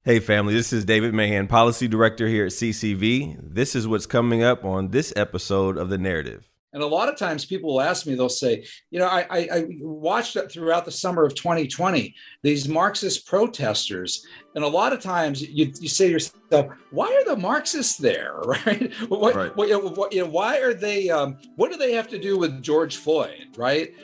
Hey family, this is David Mahan, Policy Director here at CCV. This is what's coming up on this episode of The Narrative. And a lot of times people will ask me, they'll say, I watched it throughout the summer of 2020, these Marxist protesters. And a lot of times you say to yourself, why are the Marxists there, right? Why are they, what do they have to do with George Floyd, right?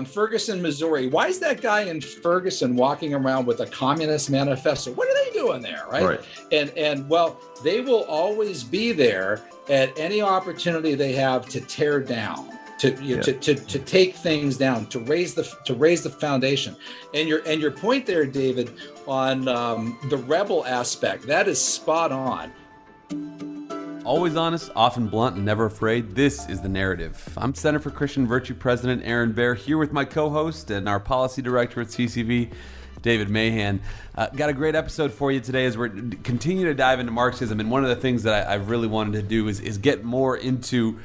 Ferguson, Missouri. Why is that guy in Ferguson walking around with a communist manifesto? What are they doing there, right? And well, they will always be there at any opportunity they have to tear down, to take things down, to raise the foundation. And your point there, David, on the rebel aspect, that is spot on. Always honest, often blunt, and never afraid. This is The Narrative. I'm Center for Christian Virtue President Aaron Baer, here with my co-host and our policy director at CCV, David Mahan. Got a great episode for you today as we're continue to dive into Marxism. And one of the things that I really wanted to do is get more into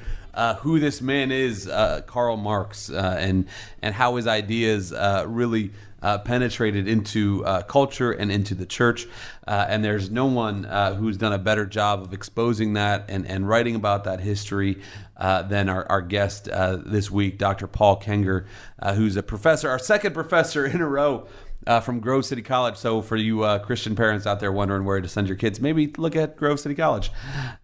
who this man is, Karl Marx, and how his ideas really penetrated into culture and into the church. And there's no one who's done a better job of exposing that and writing about that history than our guest this week, Dr. Paul Kengor, who's a professor, our second professor in a row, from Grove City College. So for you Christian parents out there wondering where to send your kids, maybe look at Grove City College.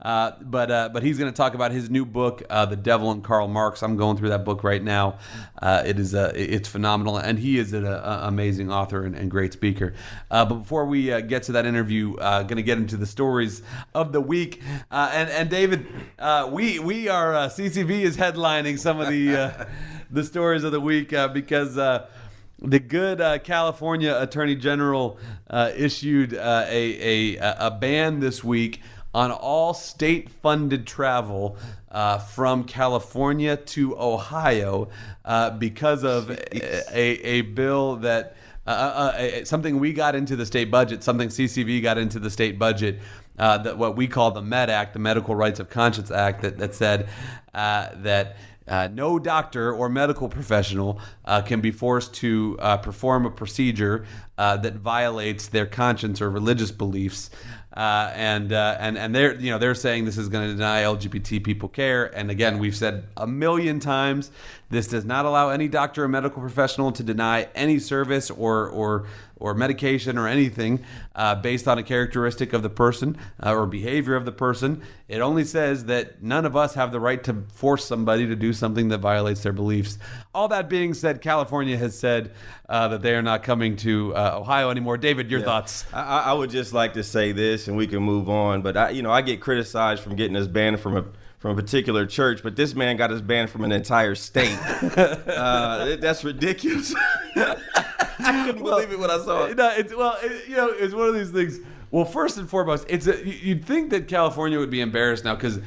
But he's going to talk about his new book, The Devil and Karl Marx. I'm going through that book right now. It's phenomenal, and he is an amazing author and great speaker. But before we get to that interview, going to get into the stories of the week. And David, we are CCV is headlining some of the stories of the week because. The good California Attorney General issued a ban this week on all state-funded travel from California to Ohio because of a bill that something we got into the state budget, something CCV got into the state budget, that what we call the MED Act, the Medical Rights of Conscience Act, that said that no doctor or medical professional can be forced to perform a procedure that violates their conscience or religious beliefs, and they're saying this is going to deny LGBT people care. And again, we've said a million times, this does not allow any doctor or medical professional to deny any service or medication or anything based on a characteristic of the person or behavior of the person. It only says that none of us have the right to force somebody to do something that violates their beliefs. All that being said, California has said that they are not coming to Ohio anymore. David, your thoughts? I would just like to say this, and we can move on. But I get criticized from getting us banned from a particular church, but this man got us banned from an entire state. That's ridiculous. I couldn't believe it when I saw it. It's one of these things. Well, first and foremost, you'd think that California would be embarrassed now because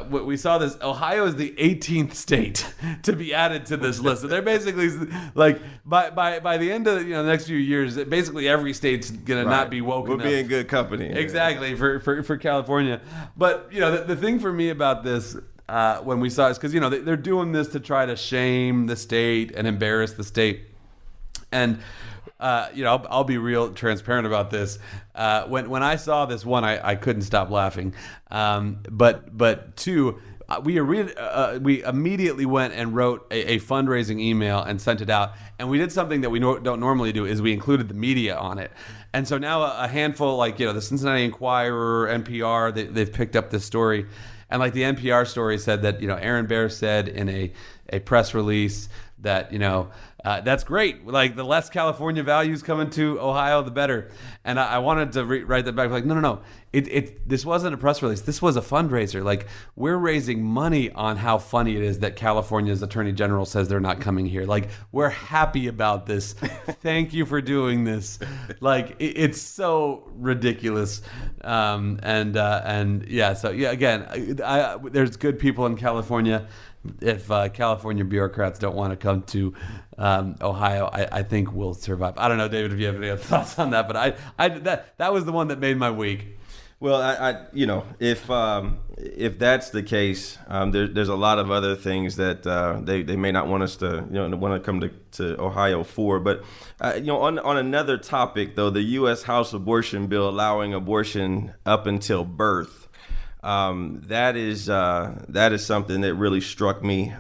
we saw this. Ohio is the 18th state to be added to this list. So they're basically like by the end of the next few years, basically every state's gonna not be woke enough. We'll be in good company. Exactly for California. But the thing for me about this. When we saw it, is because they're doing this to try to shame the state and embarrass the state. And I'll be real transparent about this. When I saw this, one, I couldn't stop laughing. But two, we immediately went and wrote a fundraising email and sent it out. And we did something that we don't normally do, is we included the media on it. And so now a handful, the Cincinnati Enquirer, NPR, they've picked up this story. And like the NPR story said that, Aaron Baer said in a press release that, that's great. Like, the less California values coming to Ohio, the better. And I wanted to write that back. Like, no. This wasn't a press release. This was a fundraiser. Like, we're raising money on how funny it is that California's Attorney General says they're not coming here. Like, we're happy about this. Thank you for doing this. Like, it's so ridiculous. Again, there's good people in California. If California bureaucrats don't want to come to Ohio, I think we'll survive. I don't know, David, if you have any other thoughts on that, but that was the one that made my week. Well, if that's the case, there's a lot of other things that they may not want us to want to come to Ohio for. But on another topic though, the U.S. House abortion bill allowing abortion up until birth, that is something that really struck me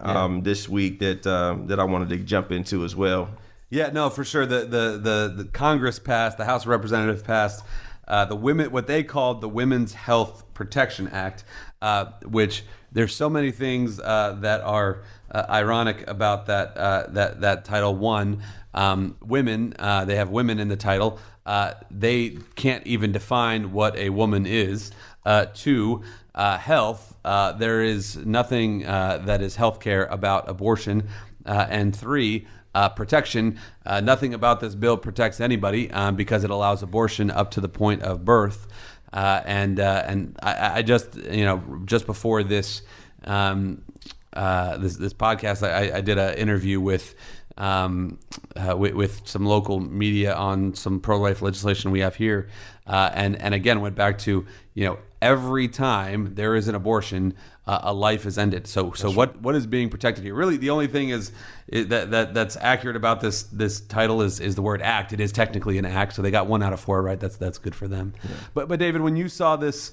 this week that I wanted to jump into as well. Yeah, no, for sure. The Congress passed, the House of Representatives passed what they called the Women's Health Protection Act, which there's so many things that are ironic about that title. One, women, they have women in the title. They can't even define what a woman is. Two, health. There is nothing that is healthcare about abortion. And three, protection. Nothing about this bill protects anybody because it allows abortion up to the point of birth. And I just just before this this podcast, I did an interview with some local media on some pro-life legislation we have here, and again went back to every time there is an abortion, a life is ended. So what is being protected here? Really, the only thing is that's accurate about this title is the word act. It is technically an act, so they got 1 out of 4 right. That's good for them. Yeah. But David, when you saw this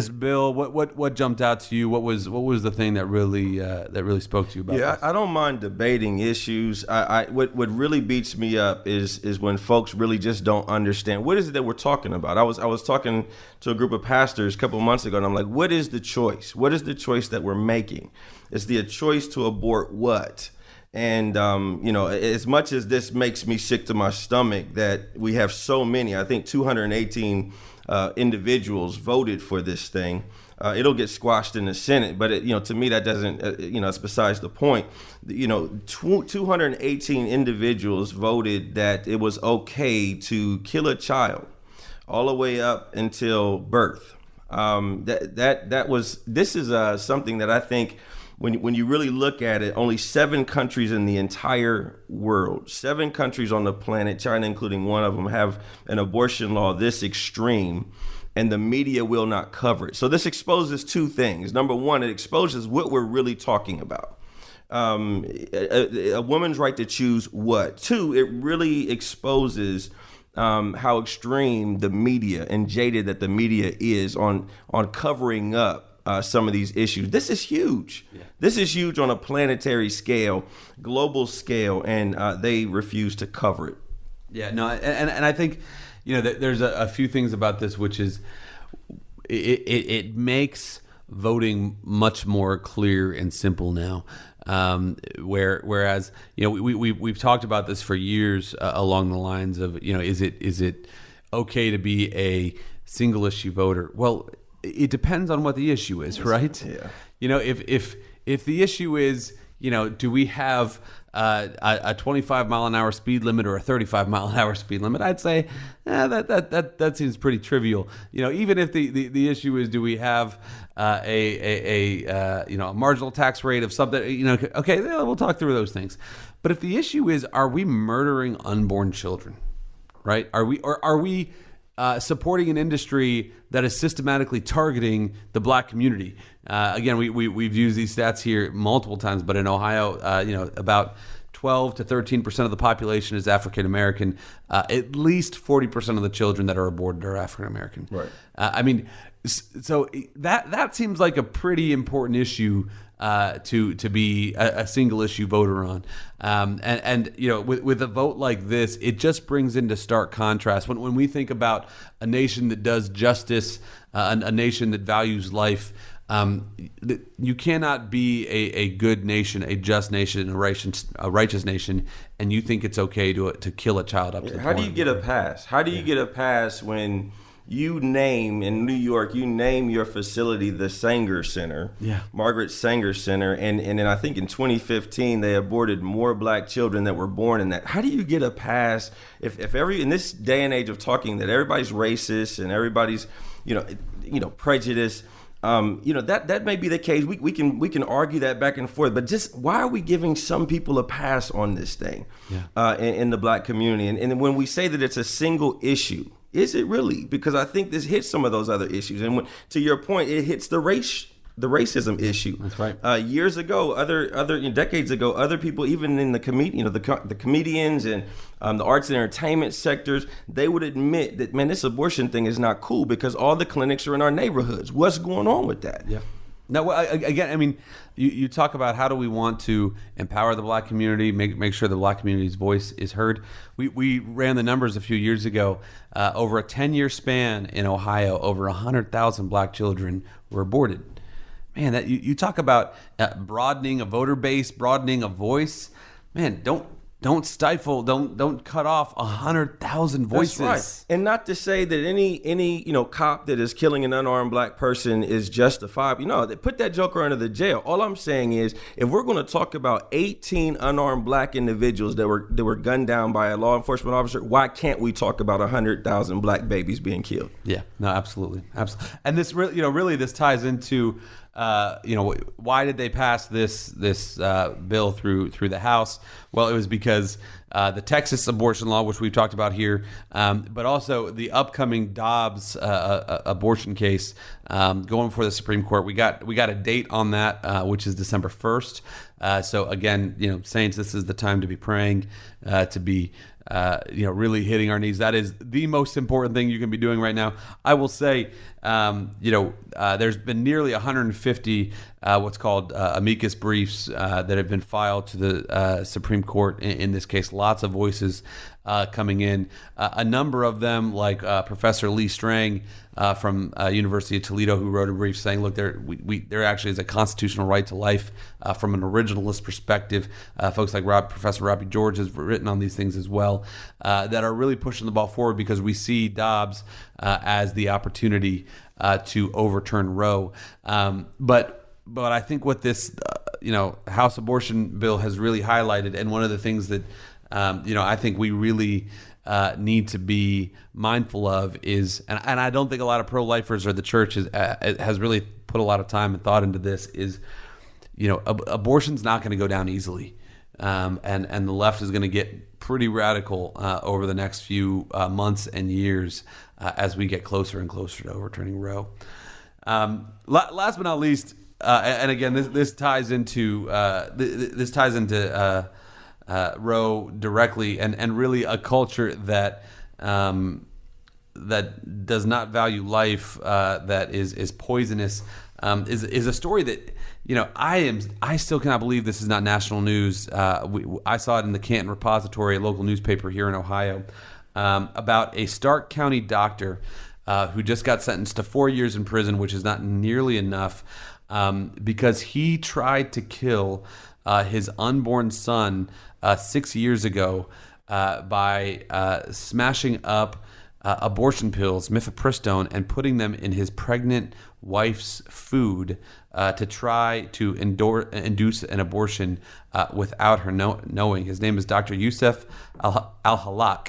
bill, what jumped out to you? What was the thing that really spoke to you about? Yeah, I don't mind debating issues. What really beats me up is when folks really just don't understand what is it that we're talking about. I was talking to a group of pastors a couple of months ago, and I'm like, what is the choice? What is the choice that we're making? Is the choice to abort what? And, as much as this makes me sick to my stomach that we have so many, I think 218 individuals voted for this thing. It'll get squashed in the Senate, but to me that doesn't, it's besides the point. 218 individuals voted that it was okay to kill a child all the way up until birth. This is something that I think when you really look at it, only 7 countries in the entire world, 7 countries on the planet, China including one of them, have an abortion law this extreme, and the media will not cover it. So this exposes 2 things. Number one, it exposes what we're really talking about. A woman's right to choose what. 2, it really exposes how extreme the media and jaded that the media is on covering up some of these issues. This is huge. Yeah. This is huge on a planetary scale, global scale, and they refuse to cover it. Yeah, no, and I think there's a few things about this, which is it makes voting much more clear and simple now. Whereas we've talked about this for years along the lines of is it okay to be a single issue voter? Well, it depends on what the issue is, right? Yeah. If the issue is do we have a 25 mile an hour speed limit or a 35 mile an hour speed limit, I'd say that seems pretty trivial. Even if the issue is do we have a marginal tax rate of something, okay, we'll talk through those things. But if the issue is, are we murdering unborn children, right? Are we supporting an industry that is systematically targeting the black community? Again, we've used these stats here multiple times, but in Ohio, about 12 to 13% of the population is African American. At least 40% of the children that are aborted are African American. Right. So that seems like a pretty important issue to be a single issue voter on. And with a vote like this, it just brings into stark contrast when we think about a nation that does justice, a nation that values life. You cannot be a good nation, a just nation, a righteous nation, and you think it's okay to kill a child up to the point. How do you get a pass? How do you get a pass when you name in New York, you name your facility the Sanger Center, Margaret Sanger Center, and then I think in 2015 they aborted more black children that were born in that. How do you get a pass if in this day and age of talking that everybody's racist and everybody's prejudiced? That may be the case. We can argue that back and forth, but just why are we giving some people a pass on this thing in the black community? And when we say that it's a single issue, Is it really? Because I think this hits some of those other issues. And to your point, it hits the racism issue. That's right. Years ago, decades ago, other people, even in the the comedians and the arts and entertainment sectors, they would admit that, man, this abortion thing is not cool because all the clinics are in our neighborhoods. What's going on with that? Yeah. No, again, I mean, you talk about how do we want to empower the Black community, make sure the Black community's voice is heard. We ran the numbers a few years ago. Over a 10-year span in Ohio, over 100,000 Black children were aborted. Man, that you talk about broadening a voter base, broadening a voice. Man, don't stifle, don't cut off 100,000 voices. That's right. And not to say that any cop that is killing an unarmed Black person is justified. They put that joker under the jail. All I'm saying is, if we're going to talk about 18 unarmed Black individuals that were gunned down by a law enforcement officer, why can't we talk about 100,000 Black babies being killed? Yeah, no, absolutely. And this really this ties into why did they pass this bill through the House? Well, it was because the Texas abortion law, which we've talked about here, but also the upcoming Dobbs abortion case going before the Supreme Court. We got a date on that, which is December 1st. So again, saints, this is the time to be praying, to be really hitting our knees. That is the most important thing you can be doing right now. I will say, there's been nearly 150 what's called amicus briefs that have been filed to the Supreme Court in this case. Lots of voices coming in. A number of them, like Professor Lee Strang from University of Toledo, who wrote a brief saying, look, there actually is a constitutional right to life from an originalist perspective. Folks like Professor Robbie George has written on these things as well, that are really pushing the ball forward because we see Dobbs as the opportunity to overturn Roe. But I think what this House abortion bill has really highlighted, and one of the things that I think we really need to be mindful of is, and I don't think a lot of pro-lifers or the church has really put a lot of time and thought into this, is abortion's not going to go down easily, and the left is going to get pretty radical over the next few months and years as we get closer and closer to overturning Roe. Last but not least, and again, this ties into Roe directly, and really a culture that does not value life, that is poisonous, is a story that I still cannot believe this is not national news. I saw it in the Canton Repository, a local newspaper here in Ohio, about a Stark County doctor who just got sentenced to 4 years in prison, which is not nearly enough, because he tried to kill his unborn son 6 years ago by smashing up abortion pills, mifepristone, and putting them in his pregnant wife's food to try to induce an abortion without her knowing. His name is Dr. Youssef Al-Halak.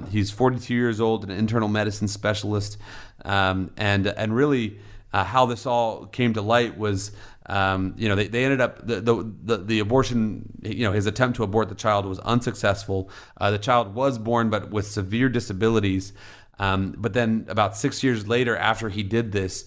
He's 42 years old, an internal medicine specialist, and really how this all came to light was, they ended up the abortion. His attempt to abort the child was unsuccessful. The child was born, but with severe disabilities. But then about 6 years later, after he did this,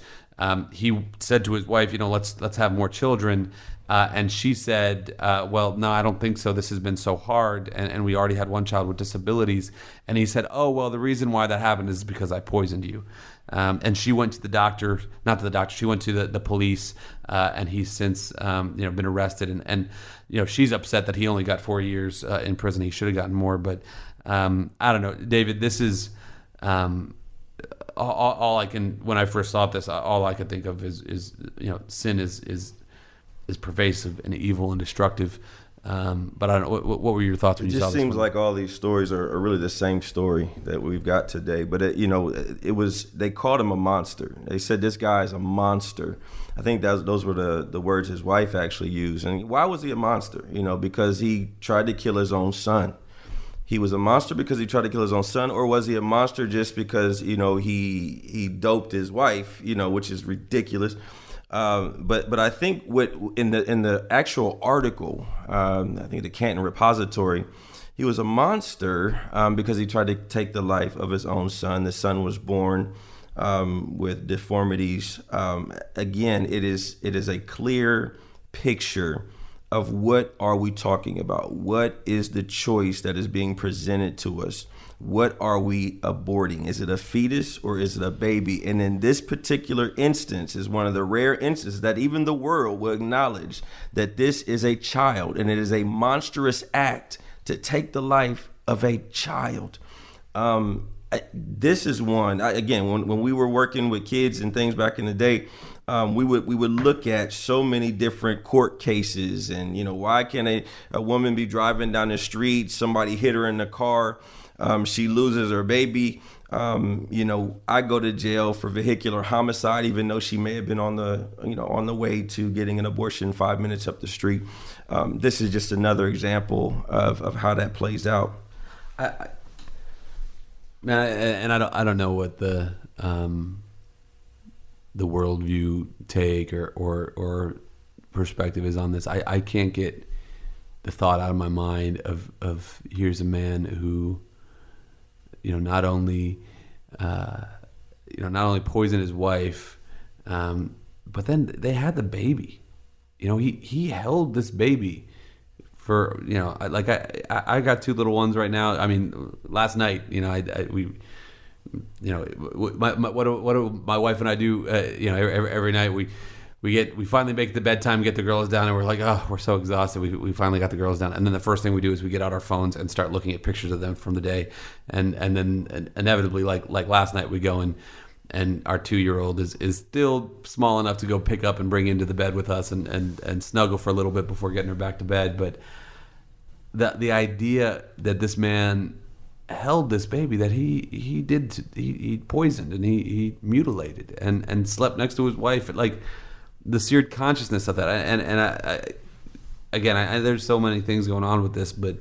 he said to his wife, let's have more children. And she said, well, no, I don't think so. This has been so hard. And we already had one child with disabilities. And he said, oh, well, the reason why that happened is because I poisoned you. And she went to the doctor, not to the doctor, she went to the police. And he's since, been arrested. And she's upset that he only got 4 years in prison. He should have gotten more. But I don't know, David, this is all I can, when I first thought this, all I could think of is sin is pervasive and evil and destructive. But I don't know, what were your thoughts when you saw this? It just seems like all these stories are really the same story that we've got today. But they called him a monster. They said this guy is a monster. I think those were the words his wife actually used. And why was he a monster? Because he tried to kill his own son. He was a monster because he tried to kill his own son, or was he a monster just because he doped his wife? Which is ridiculous. But I think what in the actual article, I think the Canton Repository, he was a monster because he tried to take the life of his own son. The son was born with deformities. Again, it is a clear picture of what are we talking about? What is the choice that is being presented to us? What are we aborting? Is it a fetus or is it a baby? And in this particular instance is one of the rare instances that even the world will acknowledge that this is a child, and it is a monstrous act to take the life of a child. This is one, again, when we were working with kids and things back in the day, we would look at so many different court cases, and why can a woman be driving down the street, somebody hit her in the car, she loses her baby. I go to jail for vehicular homicide, even though she may have been on the way to getting an abortion 5 minutes up the street. This is just another example of how that plays out. I don't know what the worldview take or perspective is on this. I can't get the thought out of my mind of here's a man who not only poisoned his wife, but then they had the baby. He held this baby for I got two little ones right now. I mean, last night what my wife and I do every night we finally make the bedtime, get the girls down, and we're like, oh, we're so exhausted. We finally got the girls down, and then the first thing we do is we get out our phones and start looking at pictures of them from the day, and then inevitably, like last night, we go and our 2-year-old is still small enough to go pick up and bring into the bed with us and snuggle for a little bit before getting her back to bed. But the idea that this man held this baby that he poisoned and he mutilated and slept next to his wife, like the seared consciousness of that, and I there's so many things going on with this, but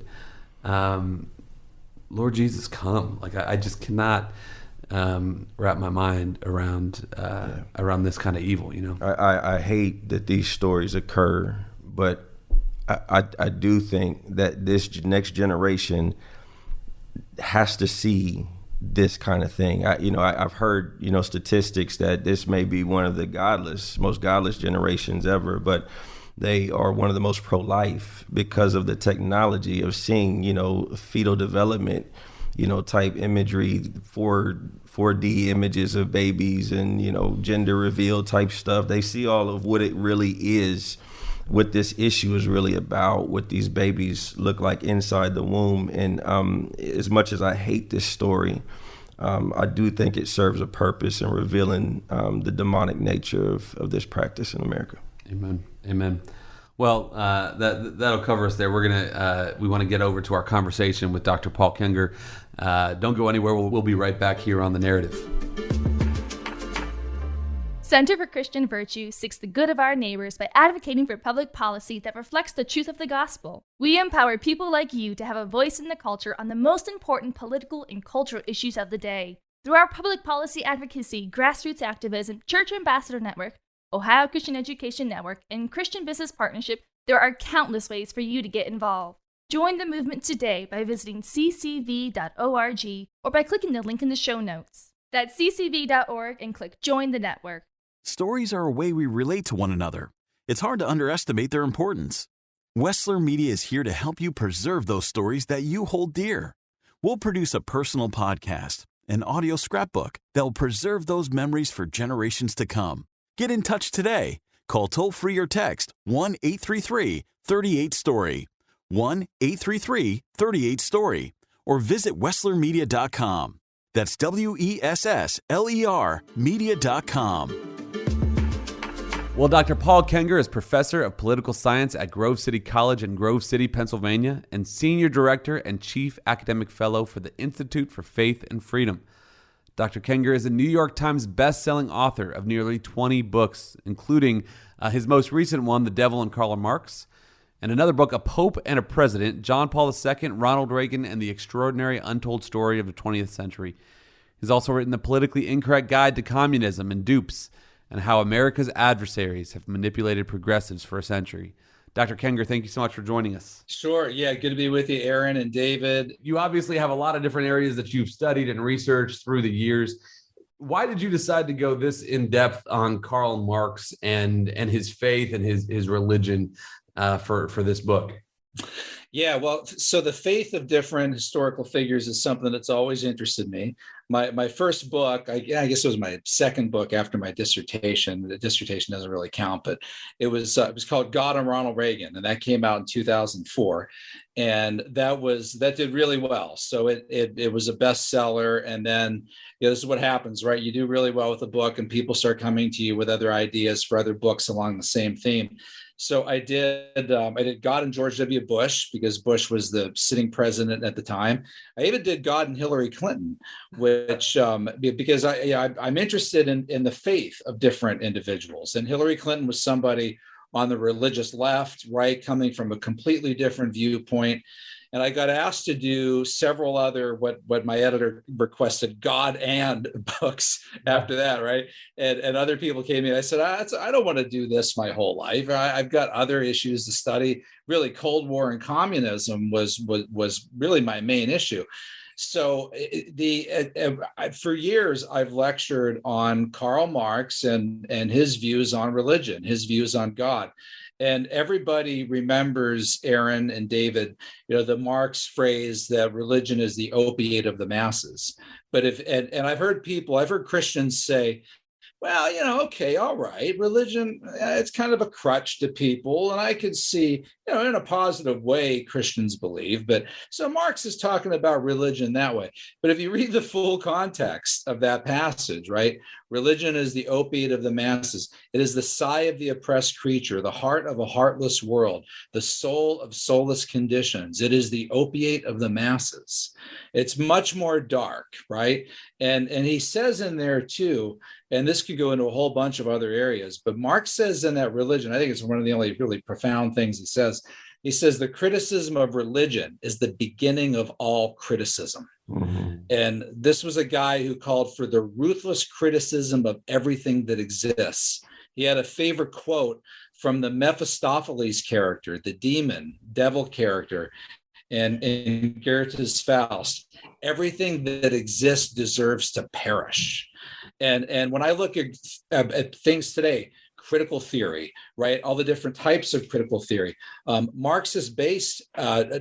Lord Jesus, come! Like I just cannot wrap my mind around this kind of evil. I hate that these stories occur, but I do think that this next generation has to see this kind of thing. I've heard statistics that this may be one of the most godless generations ever, but they are one of the most pro-life because of the technology of seeing fetal development type imagery, 4D images of babies and gender reveal type stuff. They see all of what it really is, what this issue is really about, what these babies look like inside the womb. And as much as I hate this story, I do think it serves a purpose in revealing the demonic nature of this practice in America. Amen. Well, that'll cover us there. We want to get over to our conversation with Dr. Paul Kengor. Don't go anywhere. We'll be right back here on The Narrative. Center for Christian Virtue seeks the good of our neighbors by advocating for public policy that reflects the truth of the gospel. We empower people like you to have a voice in the culture on the most important political and cultural issues of the day. Through our public policy advocacy, grassroots activism, Church Ambassador Network, Ohio Christian Education Network, and Christian Business Partnership, there are countless ways for you to get involved. Join the movement today by visiting ccv.org or by clicking the link in the show notes. That's ccv.org and click Join the Network. Stories are a way we relate to one another. It's hard to underestimate their importance. Wessler Media is here to help you preserve those stories that you hold dear. We'll produce a personal podcast, an audio scrapbook that will preserve those memories for generations to come. Get in touch today. Call toll-free or text 1-833-38-STORY, 1-833-38-STORY, or visit WesslerMedia.com. That's WESSLER Media.com. Well, Dr. Paul Kengor is professor of political science at Grove City College in Grove City, Pennsylvania, and senior director and chief academic fellow for the Institute for Faith and Freedom. Dr. Kengor is a New York Times best-selling author of nearly 20 books, including his most recent one, The Devil and Karl Marx, and another book, A Pope and a President, John Paul II, Ronald Reagan, and the Extraordinary Untold Story of the 20th Century. He's also written The Politically Incorrect Guide to Communism and Dupes, and How America's Adversaries Have Manipulated Progressives for a Century. Dr. Kengor, thank you so much for joining us. Sure. Yeah. Good to be with you, Aaron and David. You obviously have a lot of different areas that you've studied and researched through the years. Why did you decide to go this in depth on Karl Marx and his faith and his religion for this book? Yeah, well, so the faith of different historical figures is something that's always interested me. My first book, I guess it was my second book after my dissertation. The dissertation doesn't really count, but it was called God and Ronald Reagan, and that came out in 2004, and that did really well. So it was a bestseller, and then this is what happens, right? You do really well with a book, and people start coming to you with other ideas for other books along the same theme. So I did God and George W. Bush, because Bush was the sitting president at the time. I even did God and Hillary Clinton, which because I'm interested in the faith of different individuals. And Hillary Clinton was somebody on the religious left, right, coming from a completely different viewpoint. And I got asked to do several other what my editor requested, God and books after that, right? And other people came in. I said, I don't want to do this my whole life. I've got other issues to study. Really, Cold War and communism was really my main issue. So for years, I've lectured on Karl Marx and his views on religion, his views on God. And everybody remembers, Aaron and David, the Marx phrase that religion is the opiate of the masses. But and I've heard Christians say, well, okay, all right, religion, it's kind of a crutch to people. And I could see, in a positive way, Christians believe. But so Marx is talking about religion that way. But if you read the full context of that passage, right, religion is the opiate of the masses. It is the sigh of the oppressed creature, the heart of a heartless world, the soul of soulless conditions. It is the opiate of the masses. It's much more dark, right? And he says in there too, and this could go into a whole bunch of other areas, but Marx says in that religion, I think it's one of the only really profound things he says, the criticism of religion is the beginning of all criticism. Mm-hmm. And this was a guy who called for the ruthless criticism of everything that exists. He had a favorite quote from the Mephistopheles character, the devil character, and in Goethe's Faust, everything that exists deserves to perish. And when I look at things today, critical theory, right? All the different types of critical theory, Marxist-based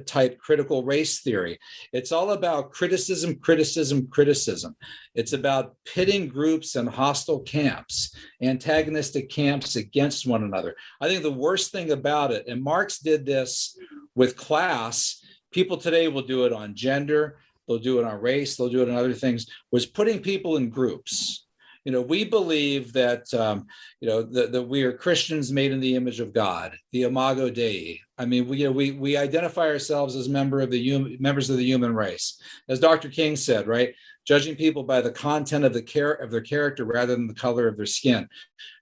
type critical race theory. It's all about criticism, criticism, criticism. It's about pitting groups and hostile camps, antagonistic camps against one another. I think the worst thing about it, and Marx did this with class, people today will do it on gender, they'll do it on race, they'll do it on other things, was putting people in groups. We believe that, that we are Christians made in the image of God, the Imago Dei. I mean, we identify ourselves as members of the human race. As Dr. King said, right? Judging people by the content of their character rather than the color of their skin.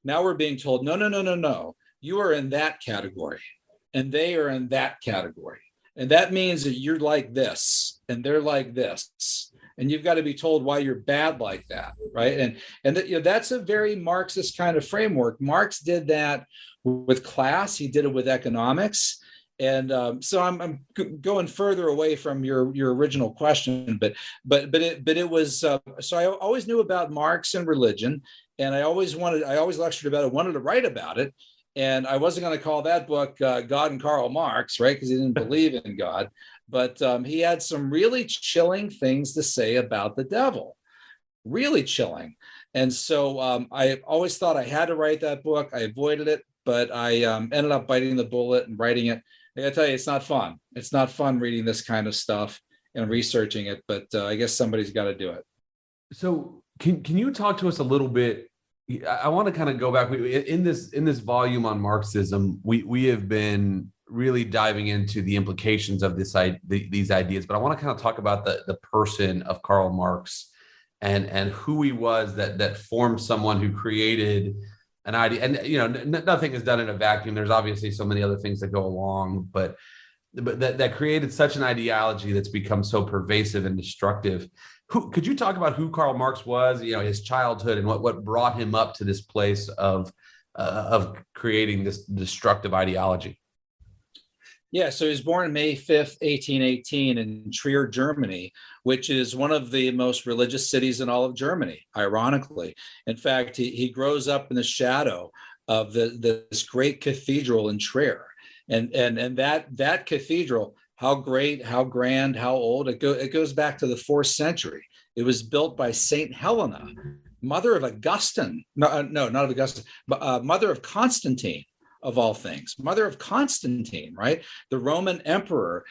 Now we're being told, no. You are in that category, and they are in that category. And that means that you're like this, and they're like this. And you've got to be told why you're bad like that, right? And that's a very Marxist kind of framework. Marx did that with class. He did it with economics. And so I'm going further away from your original question, but it was so I always knew about Marx and religion, and I always lectured about it, wanted to write about it. And I wasn't going to call that book God and Karl Marx, right? Because he didn't believe in God. But he had some really chilling things to say about the devil, really chilling. And so I always thought I had to write that book. I avoided it, but I ended up biting the bullet and writing it. I got to tell you, it's not fun. It's not fun reading this kind of stuff and researching it, but I guess somebody's got to do it. So can you talk to us a little bit? I want to kind of go back in this volume on Marxism. We have been really diving into the implications of these ideas, but I want to kind of talk about the person of Karl Marx and who he was that formed someone who created an idea. And nothing is done in a vacuum. There's obviously so many other things that go along, but that created such an ideology that's become so pervasive and destructive. Could you talk about who Karl Marx was, his childhood, and what brought him up to this place of creating this destructive ideology? Yeah, so he was born May 5th, 1818 in Trier, Germany, which is one of the most religious cities in all of Germany, ironically. In fact, he grows up in the shadow of this great cathedral in Trier. And that cathedral, how great, how grand, how old, it goes back to the 4th century. It was built by Saint Helena, mother of Augustine, no, not of Augustine, but mother of Constantine, of all things, mother of Constantine, right? The Roman emperor,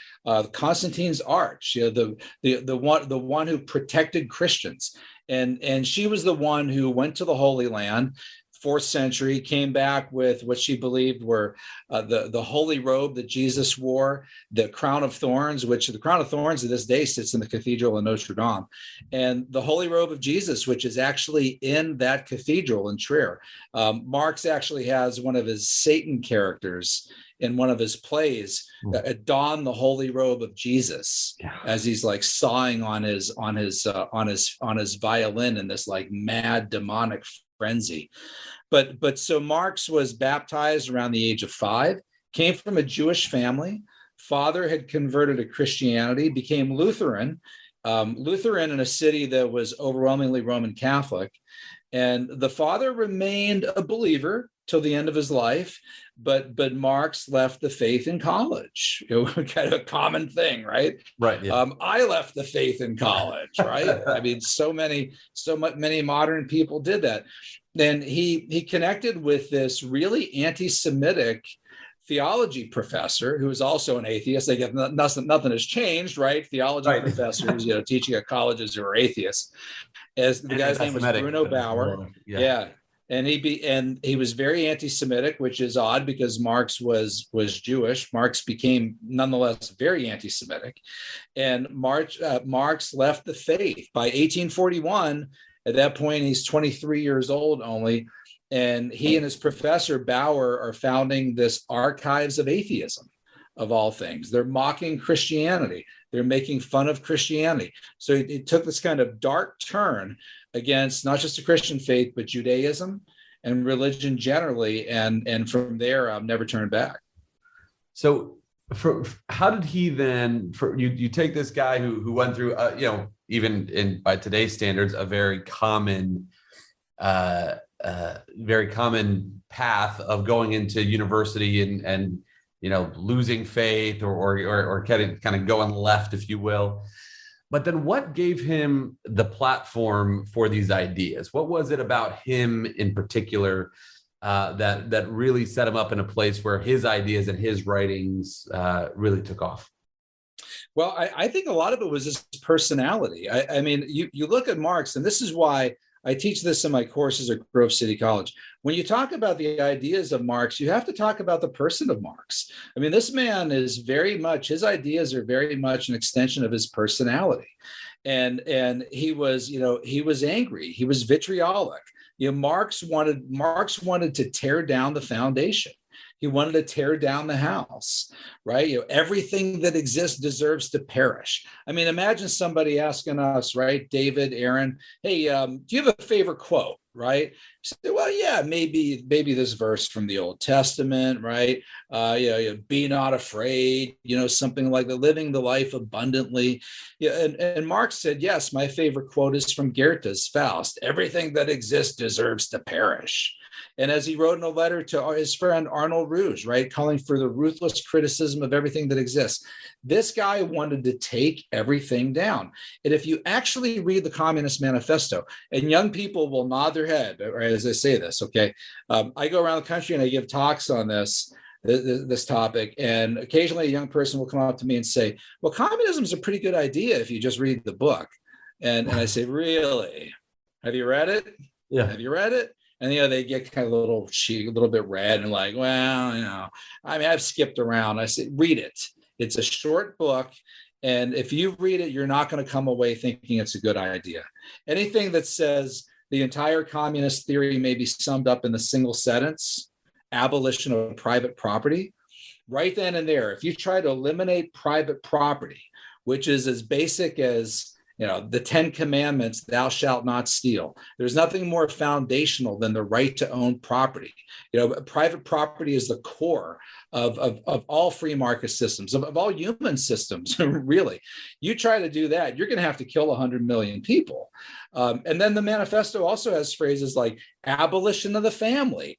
Constantine's arch, the one who protected Christians, and she was the one who went to the Holy Land. 4th century, came back with what she believed were the holy robe that Jesus wore, the crown of thorns, which the crown of thorns to this day sits in the cathedral in Notre Dame, and the holy robe of Jesus, which is actually in that cathedral in Trier. Marx actually has one of his Satan characters in one of his plays don the holy robe of Jesus as he's like sawing on his violin in this like mad demonic frenzy. But so Marx was baptized around the age of 5, came from a Jewish family. Father had converted to Christianity, became Lutheran in a city that was overwhelmingly Roman Catholic. And the father remained a believer till the end of his life, but Marx left the faith in college. It was kind of a common thing, right? Right. Yeah. I left the faith in college, right? I mean, so many modern people did that. Then he connected with this really anti-Semitic theology professor who was also an atheist. They get nothing has changed, right? Theology professors, teaching at colleges who are atheists. As the guy's name was Bruno Bauer. Yeah. And he was very anti-Semitic, which is odd because Marx was Jewish. Marx became nonetheless very anti-Semitic, and Marx left the faith by 1841. At that point, he's 23 years old only, and he and his professor Bauer are founding this Archives of Atheism, of all things. They're mocking Christianity. They're making fun of Christianity. So it took this kind of dark turn against not just the Christian faith, but Judaism and religion generally. And from there, never turned back. So how did he then, you take this guy who went through, even by today's standards, a very common path of going into university and losing faith or kind of going left, if you will. But then what gave him the platform for these ideas? What was it about him in particular that really set him up in a place where his ideas and his writings really took off? Well, I think a lot of it was his personality. I mean, you look at Marx, and this is why I teach this in my courses at Grove City College. When you talk about the ideas of Marx, you have to talk about the person of Marx. I mean, this man is his ideas are very much an extension of his personality. And he was angry. He was vitriolic. Marx wanted to tear down the foundation. He wanted to tear down the house, right? Everything that exists deserves to perish. I mean, imagine somebody asking us, right, David, Aaron, hey, do you have a favorite quote, right? Say, well, yeah, maybe this verse from the Old Testament, right? Be not afraid, something like that, living the life abundantly. Yeah, and Marx said, yes, my favorite quote is from Goethe's Faust. Everything that exists deserves to perish. And as he wrote in a letter to his friend Arnold Rouge, right, calling for the ruthless criticism of everything that exists, this guy wanted to take everything down. And if you actually read the Communist Manifesto, and young people will nod their head right, as I say this, okay, I go around the country and I give talks on this topic, and occasionally a young person will come up to me and say, well, communism is a pretty good idea if you just read the book. And I say, really? Have you read it? Yeah. Have you read it? And, they get kind of a little bit red and like, well, I mean, I've skipped around. I say, read it. It's a short book. And if you read it, you're not going to come away thinking it's a good idea. Anything that says the entire communist theory may be summed up in the single sentence, abolition of private property, right then and there, if you try to eliminate private property, which is as basic as The 10 Commandments, thou shalt not steal. There's nothing more foundational than the right to own property. Private property is the core of all free market systems, of all human systems, really. You try to do that, you're going to have to kill 100 million people. And then the manifesto also has phrases like abolition of the family, !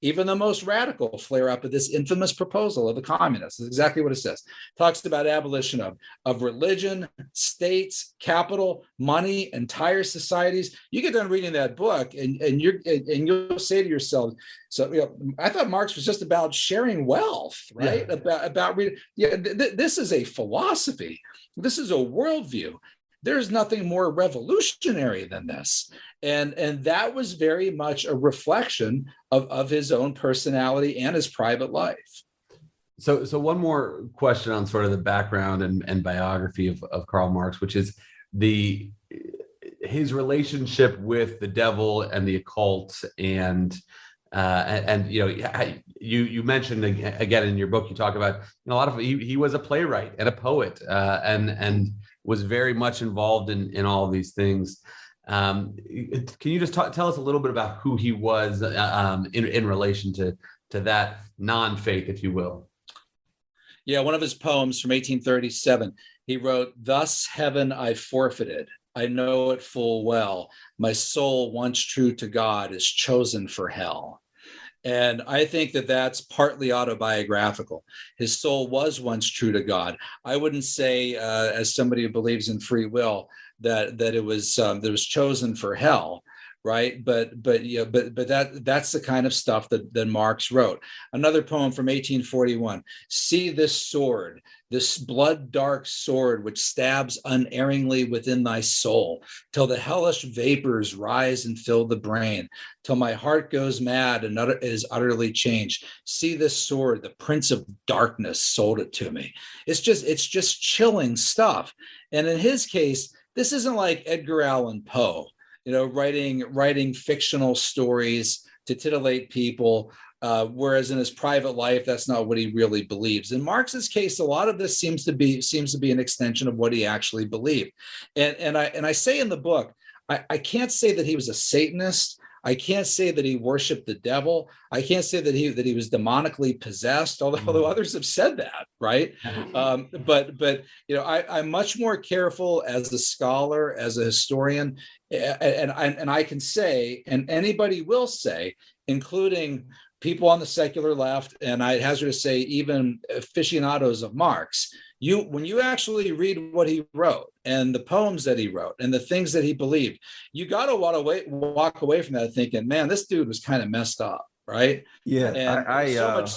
Even the most radical flare up at this infamous proposal of the communists. That's exactly what it says. Talks about abolition of religion, states, capital, money, entire societies. You get done reading that book and you'll say to yourself, so I thought Marx was just about sharing wealth, right? Yeah. About reading. Yeah, this is a philosophy. This is a worldview. There's nothing more revolutionary than this. And that was very much a reflection of his own personality and his private life. So one more question on sort of the background and biography of Karl Marx, which is his relationship with the devil and the occult, and you mentioned again in your book, you talk about a lot of he was a playwright and a poet, and was very much involved in all of these things. Can you just tell us a little bit about who he was in relation to that non-faith, if you will? Yeah, one of his poems from 1837, he wrote, "Thus heaven I forfeited. I know it full well. My soul, once true to God, is chosen for hell." And I think that that's partly autobiographical. His soul was once true to God. I wouldn't say, as somebody who believes in free will, that it was chosen for hell, right? But that's the kind of stuff that Marx wrote. Another poem from 1841: "See this sword, this blood dark sword, which stabs unerringly within thy soul, till the hellish vapors rise and fill the brain, till my heart goes mad and is utterly changed. See this sword, the prince of darkness sold it to me." It's just chilling stuff. And in his case, this isn't like Edgar Allan Poe, writing fictional stories to titillate people, whereas in his private life, that's not what he really believes. In Marx's case, a lot of this seems to be an extension of what he actually believed. And I say in the book, I can't say that he was a Satanist. I can't say that he worshiped the devil. I can't say that he was demonically possessed, although others have said that, right? But I'm much more careful as a scholar, as a historian, and I can say, and anybody will say, including people on the secular left, and I hazard to say even aficionados of Marx, when you actually read what he wrote and the poems that he wrote and the things that he believed, you got to walk away from that thinking, man, this dude was kind of messed up, right? Yeah, and so much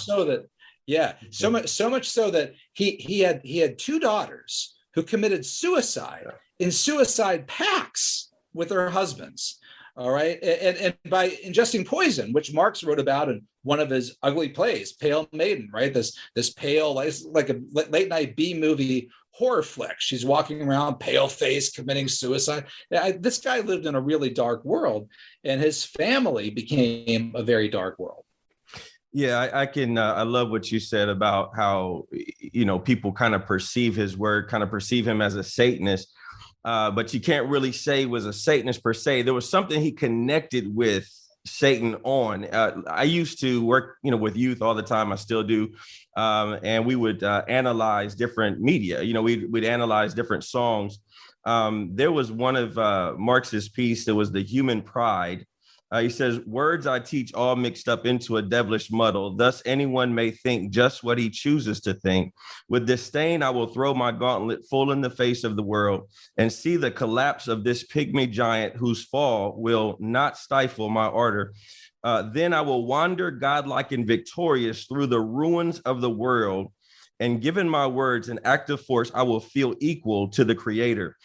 so that he had two daughters who committed suicide in suicide pacts with their husbands. All right. And by ingesting poison, which Marx wrote about in one of his ugly plays, Pale Maiden, right? This pale, like a late night B movie horror flick. She's walking around pale face, committing suicide. This guy lived in a really dark world, and his family became a very dark world. Yeah, I love what you said about how, people kind of perceive his work, kind of perceive him as a Satanist. But you can't really say he was a Satanist per se. There was something he connected with Satan on. I used to work, with youth all the time. I still do. And we would analyze different media. We'd analyze different songs. There was one of Marx's piece that was The Human Pride. He says, "Words I teach all mixed up into a devilish muddle. Thus anyone may think just what he chooses to think. With disdain, I will throw my gauntlet full in the face of the world and see the collapse of this pygmy giant whose fall will not stifle my ardor. Then I will wander godlike and victorious through the ruins of the world. And given my words an active force, I will feel equal to the creator."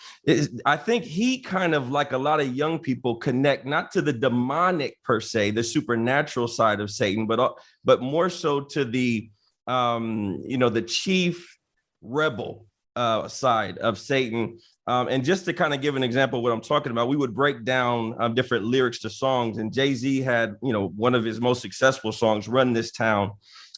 I think he kind of, like a lot of young people, connect not to the demonic per se, the supernatural side of Satan, but more so to the, the chief rebel side of Satan. And just to kind of give an example of what I'm talking about, we would break down different lyrics to songs. And Jay-Z had, one of his most successful songs, "Run This Town."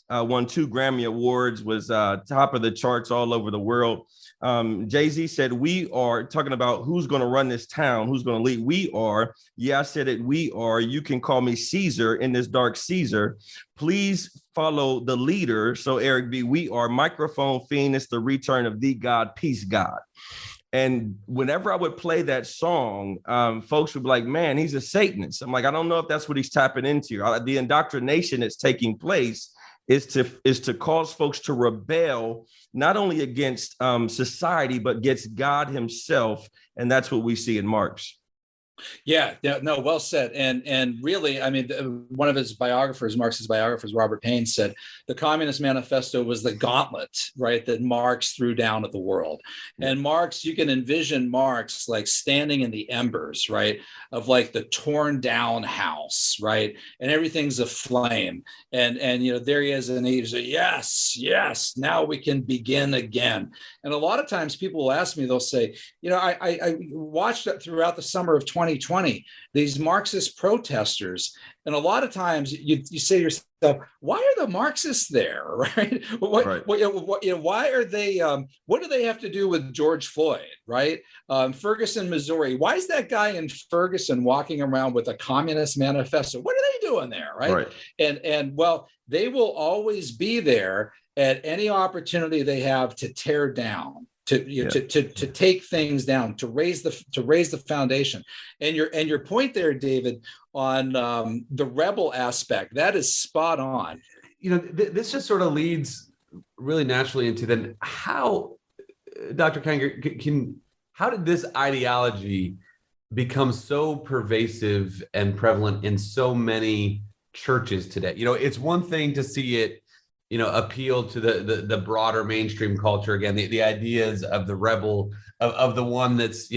Won 2 Grammy Awards, was top of the charts all over the world. Jay-Z said, we are talking about who's going to run this town, who's going to lead. We are. Yeah, I said it. We are. You can call me Caesar in this dark Caesar. Please follow the leader. So Eric B., we are. Microphone fiend. It's the return of the God, peace God. And whenever I would play that song, folks would be like, man, he's a Satanist. I'm like, I don't know if that's what he's tapping into. The indoctrination that's taking place is to cause folks to rebel, not only against society, but against God himself. And that's what we see in Marx. Yeah, no, well said. And really, I mean, one of his biographers, Marx's biographers, Robert Payne, said the Communist Manifesto was the gauntlet, right, that Marx threw down at the world. And Marx, you can envision Marx like standing in the embers, right, of like the torn down house, right, and everything's aflame. And there he is, and he's like, yes, now we can begin again. And a lot of times people will ask me, they'll say, I watched it throughout the summer of 2020, these Marxist protesters. And a lot of times you say to yourself, why are the Marxists there, right? Why are they, what do they have to do with George Floyd, right? Ferguson, Missouri. Why is that guy in Ferguson walking around with a Communist Manifesto? What are they doing there, right? And well, they will always be there at any opportunity they have to tear down, to take things down, to raise the foundation. And your point there, David, on the rebel aspect, that is spot on. This just sort of leads really naturally into then how, Dr. Kengor, how did this ideology become so pervasive and prevalent in so many churches today? It's one thing to see it appeal to the broader mainstream culture. Again, the ideas of the rebel, of the one that's,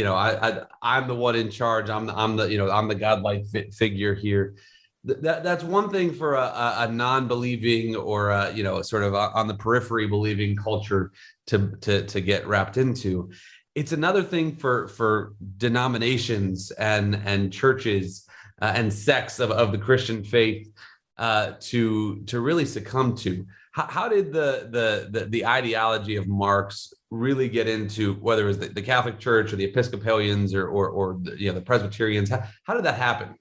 I'm the one in charge. I'm the godlike figure here. That's one thing for a non-believing or sort of on the periphery believing culture to get wrapped into. It's another thing for denominations and churches and sects of the Christian faith to really succumb to. How did the ideology of Marx really get into, whether it was the Catholic Church or the Episcopalians or the Presbyterians? How did that happen?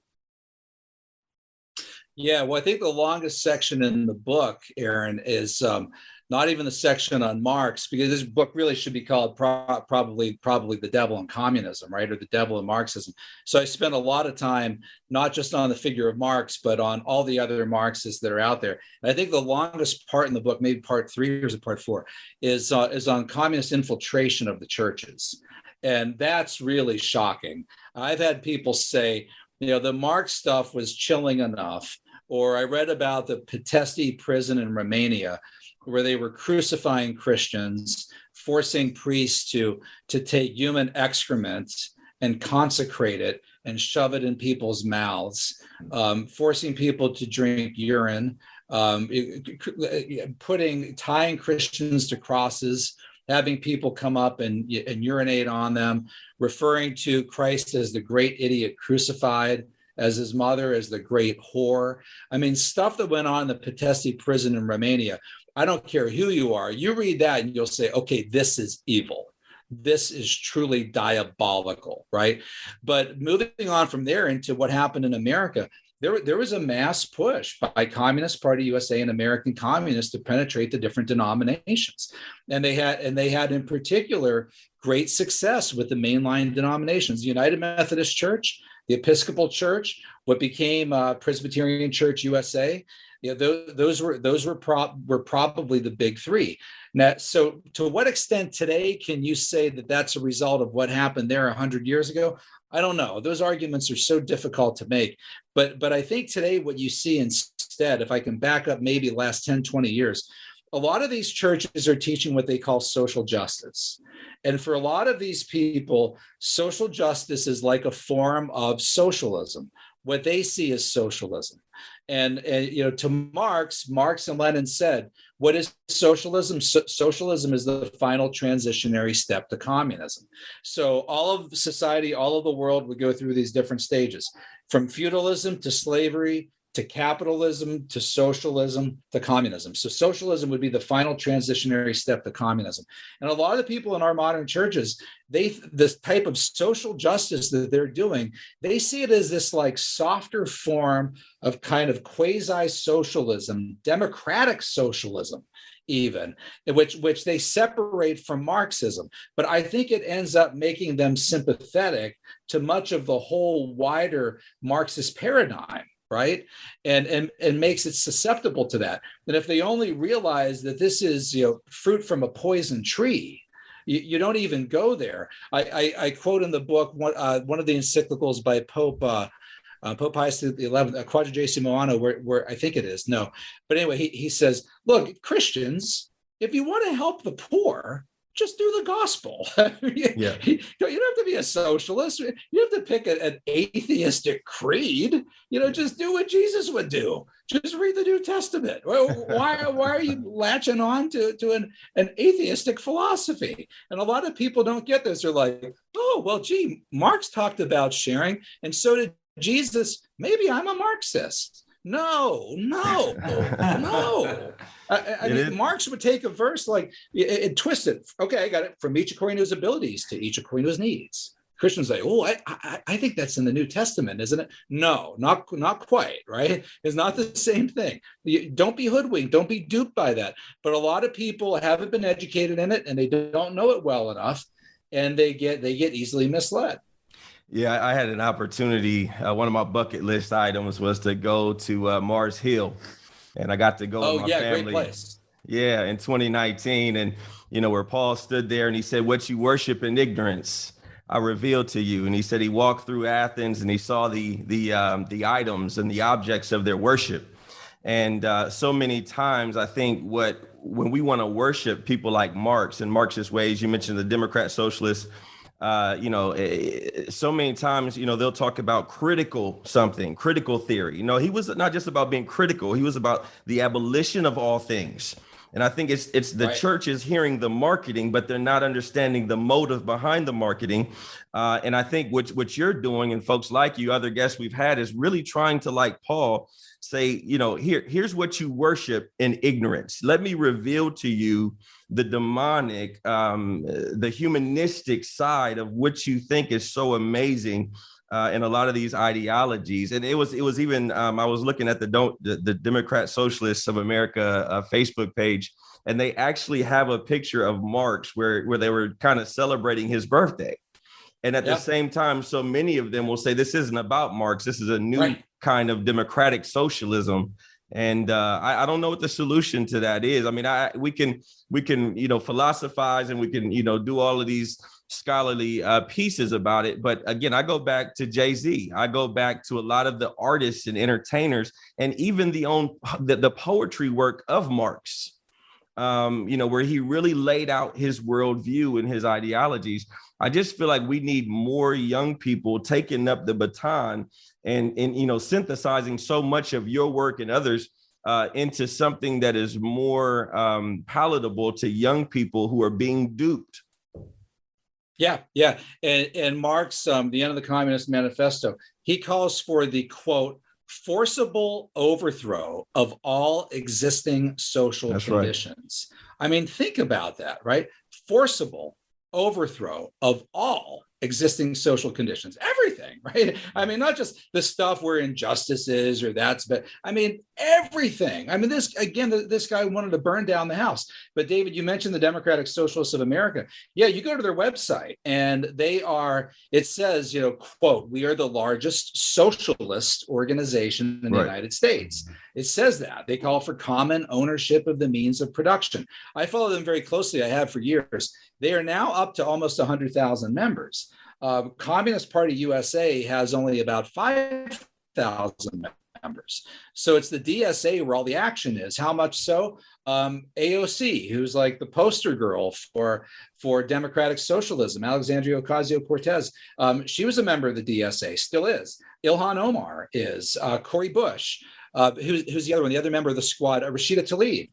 Yeah, well, I think the longest section in the book, Aaron, is not even the section on Marx, because this book really should be called probably The Devil and Communism, right? Or The Devil and Marxism. So I spent a lot of time, not just on the figure of Marx, but on all the other Marxists that are out there. And I think the longest part in the book, maybe part 3 or part 4, is on communist infiltration of the churches. And that's really shocking. I've had people say, the Marx stuff was chilling enough, or I read about the Pitești prison in Romania, where they were crucifying Christians, forcing priests to take human excrement and consecrate it and shove it in people's mouths, forcing people to drink urine, tying Christians to crosses, having people come up and urinate on them, referring to Christ as the great idiot crucified, as his mother as the great whore. I mean, stuff that went on in the Pitești prison in Romania. I don't care who you are. You read that and you'll say, okay, this is evil. This is truly diabolical, right? But moving on from there into what happened in America, there was a mass push by Communist Party USA and American Communists to penetrate the different denominations. And they had in particular great success with the mainline denominations, the United Methodist Church, the Episcopal Church, what became Presbyterian Church USA. Those were probably the big three. Now, so to what extent today can you say that that's a result of what happened there 100 years ago? I don't know. Those arguments are so difficult to make. But I think today what you see instead, if I can back up maybe the last 10, 20 years, a lot of these churches are teaching what they call social justice. And for a lot of these people, social justice is like a form of socialism. What they see is socialism. And to Marx and Lenin said, what is socialism? Socialism is the final transitionary step to communism. So all of society, all of the world would go through these different stages, from feudalism to slavery to capitalism, to socialism, to communism. So socialism would be the final transitionary step to communism. And a lot of the people in our modern churches, this type of social justice that they're doing, they see it as this like softer form of kind of quasi-socialism, democratic socialism, even, which they separate from Marxism. But I think it ends up making them sympathetic to much of the whole wider Marxist paradigm, right? And makes it susceptible to that. And if they only realize that this is, fruit from a poison tree, you don't even go there. I quote in the book one of the encyclicals by Pope Pius XI, Quadragesimo Anno, where I think it is. No, but anyway, he says, look, Christians, if you want to help the poor, just do the gospel. Yeah. You don't have to be a socialist. You have to pick an atheistic creed. Just do what Jesus would do. Just read the New Testament. Why are you latching on to an atheistic philosophy? And a lot of people don't get this. They're like, oh, well, gee, Marx talked about sharing, and so did Jesus. Maybe I'm a Marxist. No. I mean, Marx would take a verse like and twist it. Okay, I got it. From each according to his abilities to each according to his needs. Christians say, oh, I think that's in the New Testament, isn't it? No, not quite, right? It's not the same thing. Don't be hoodwinked. Don't be duped by that. But a lot of people haven't been educated in it, and they don't know it well enough, and they get easily misled. Yeah, I had an opportunity. One of my bucket list items was to go to Mars Hill, and I got to go with my family. Great place. Yeah, in 2019, and where Paul stood there and he said, "What you worship in ignorance, I revealed to you." And he said he walked through Athens and he saw the items and the objects of their worship. And so many times, I think when we want to worship people like Marx and Marxist ways, you mentioned the Democrat socialists. So many times, they'll talk about critical theory. He was not just about being critical. He was about the abolition of all things. And I think it's the church is hearing the marketing, but they're not understanding the motive behind the marketing. And I think what you're doing, and folks like you, other guests we've had, is really trying to, like Paul, say, here's what you worship in ignorance. Let me reveal to you the demonic, the humanistic side of what you think is so amazing in a lot of these ideologies. And it was even, I was looking at the Democrat Socialists of America Facebook page, and they actually have a picture of Marx where they were kind of celebrating his birthday. And at the same time, so many of them will say, this isn't about Marx. This is a new kind of democratic socialism. And I don't know what the solution to that is. I mean, we can philosophize, and we can do all of these scholarly pieces about it. But again, I go back to Jay-Z. I go back to a lot of the artists and entertainers, and even the poetry work of Marx. Where he really laid out his worldview and his ideologies. I just feel like we need more young people taking up the baton and synthesizing so much of your work and others into something that is more palatable to young people who are being duped. Yeah. And Marx, the end of the Communist Manifesto, he calls for the, quote, forcible overthrow of all existing social conditions. Right. I mean, think about that, right? Forcible overthrow of all existing social conditions, everything, right? I mean, not just the stuff where injustice is or that's, but I mean, everything. I mean, this guy wanted to burn down the house. But David, you mentioned the Democratic Socialists of America. Yeah, you go to their website and it says, quote, we are the largest socialist organization in the United States. It says that. They call for common ownership of the means of production. I follow them very closely. I have for years. They are now up to almost 100,000 members. Communist Party USA has only about 5,000 members. So it's the DSA where all the action is. How much so? AOC, who's like the poster girl for democratic socialism, Alexandria Ocasio-Cortez. She was a member of the DSA, still is. Ilhan Omar is. Cori Bush. Who's the other one? The other member of the squad, Rashida Tlaib.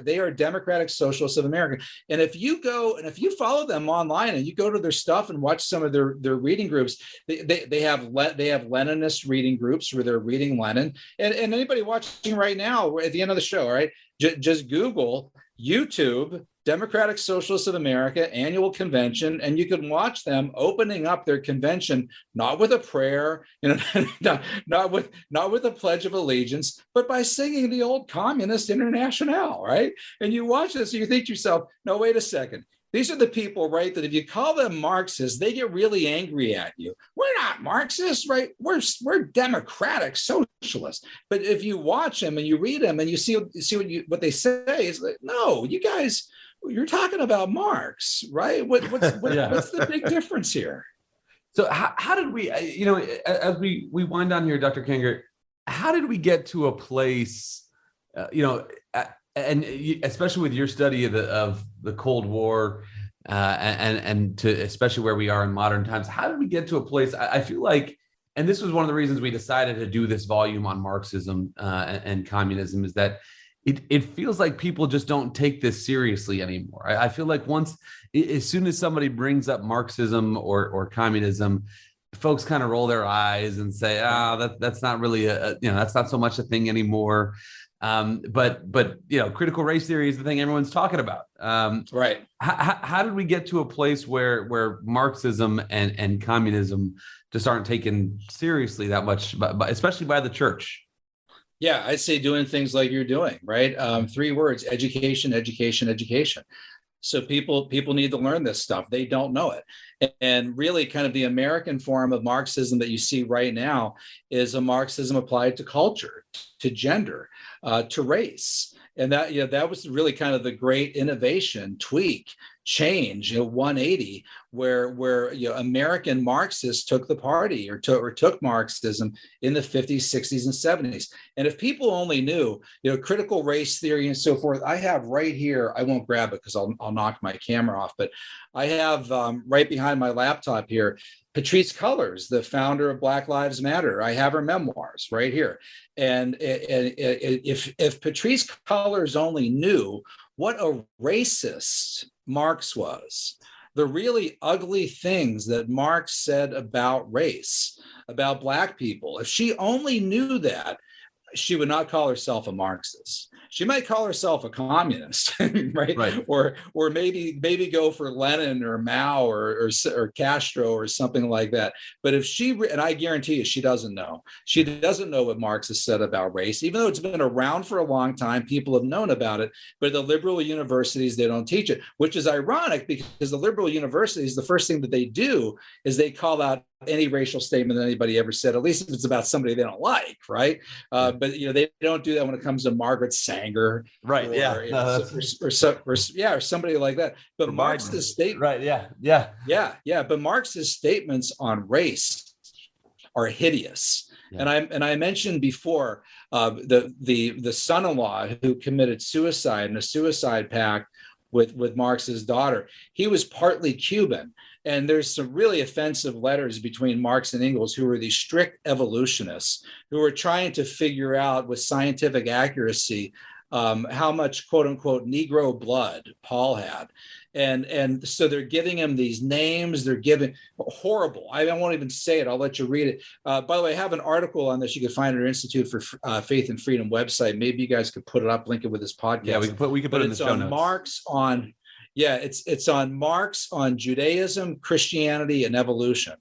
They are Democratic Socialists of America. And if you follow them online and you go to their stuff and watch some of their reading groups, they have Leninist reading groups where they're reading Lenin. And anybody watching right now at the end of the show, all right, just Google YouTube Democratic Socialists of America annual convention, and you can watch them opening up their convention, not with a prayer, not with a Pledge of Allegiance, but by singing the old Communist Internationale, right? And you watch this and you think to yourself, no, wait a second. These are the people, right, that if you call them Marxists, they get really angry at you. We're not Marxists, right? We're democratic socialists. But if you watch them and you read them and you see what they say, is like, no, you guys, you're talking about Marx, right? What's the big difference here? So how did we, as we wind down here, Dr. Kengor, how did we get to a place, and especially with your study of the Cold War, and to especially where we are in modern times, how did we get to a place? I feel like, and this was one of the reasons we decided to do this volume on Marxism and communism, is that it feels like people just don't take this seriously anymore. I feel like as soon as somebody brings up Marxism or communism, folks kind of roll their eyes and say, that's not really that's not so much a thing anymore. But critical race theory is the thing everyone's talking about. Right. How did we get to a place where Marxism and communism just aren't taken seriously that much, especially by the church? Yeah, I'd say doing things like you're doing, right? 3 words: education, education, education. So people need to learn this stuff. They don't know it. And really kind of the American form of Marxism that you see right now is a Marxism applied to culture, to gender, to race. And that was really kind of the great innovation, tweak, change, 180, where American Marxists took the party or took Marxism in the 50s, 60s, and 70s. And if people only knew, critical race theory and so forth, I have right here, I won't grab it because I'll knock my camera off, but I have right behind my laptop here, Patrisse Cullors, the founder of Black Lives Matter. I have her memoirs right here. And if Patrisse Cullors only knew what a racist Marx was, the really ugly things that Marx said about race, about Black people, if she only knew that, she would not call herself a Marxist. She might call herself a communist, right? Or maybe go for Lenin or Mao or Castro or something like that. But if and I guarantee you, she doesn't know. She doesn't know what Marx has said about race, even though it's been around for a long time. People have known about it, but the liberal universities, they don't teach it, which is ironic because the liberal universities, the first thing that they do is they call out any racial statement that anybody ever said, at least if it's about somebody they don't like, right? But they don't do that when it comes to Margaret Sanger, right? Or somebody like that. But Marx's statement, right? But Marx's statements on race are hideous. Yeah. And I mentioned before the son-in-law who committed suicide in a suicide pact with Marx's daughter. He was partly Cuban. And there's some really offensive letters between Marx and Engels, who were these strict evolutionists who were trying to figure out with scientific accuracy how much quote unquote Negro blood Paul had. And so they're giving him these names. They're giving horrible. I won't even say it. I'll let you read it. By the way, I have an article on this. You can find it at our Institute for Faith and Freedom website. Maybe you guys could put it up, link it with this podcast. Yeah, we can put it in the show notes. Marx on. Yeah, it's on Marx on Judaism, Christianity, and evolution.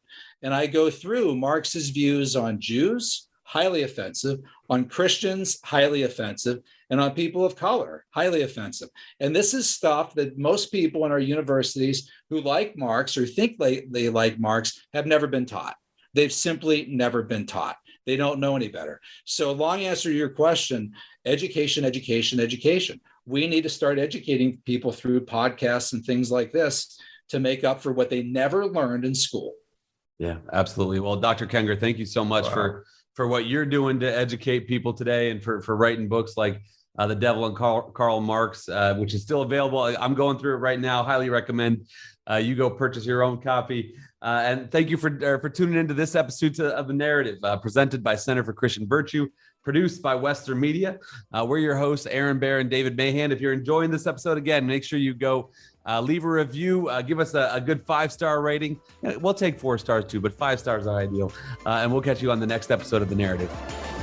And I go through Marx's views on Jews, highly offensive, on Christians, highly offensive, and on people of color, highly offensive. And this is stuff that most people in our universities who like Marx or think they like Marx have never been taught. They've simply never been taught. They don't know any better. So long answer to your question, education, education, education. We need to start educating people through podcasts and things like this to make up for what they never learned in school. Yeah, absolutely. Well, Dr. Kengor, thank you so much for what you're doing to educate people today and for writing books like The Devil and Karl Marx, which is still available. I'm going through it right now. Highly recommend you go purchase your own copy. And thank you for tuning into this episode of The Narrative, presented by Center for Christian Virtue, produced by Western Media. We're your hosts, Aaron Baer and David Mahan. If you're enjoying this episode, again, make sure you go leave a review, give us a good 5-star rating. We'll take 4 stars too, but 5 stars are ideal. And we'll catch you on the next episode of The Narrative.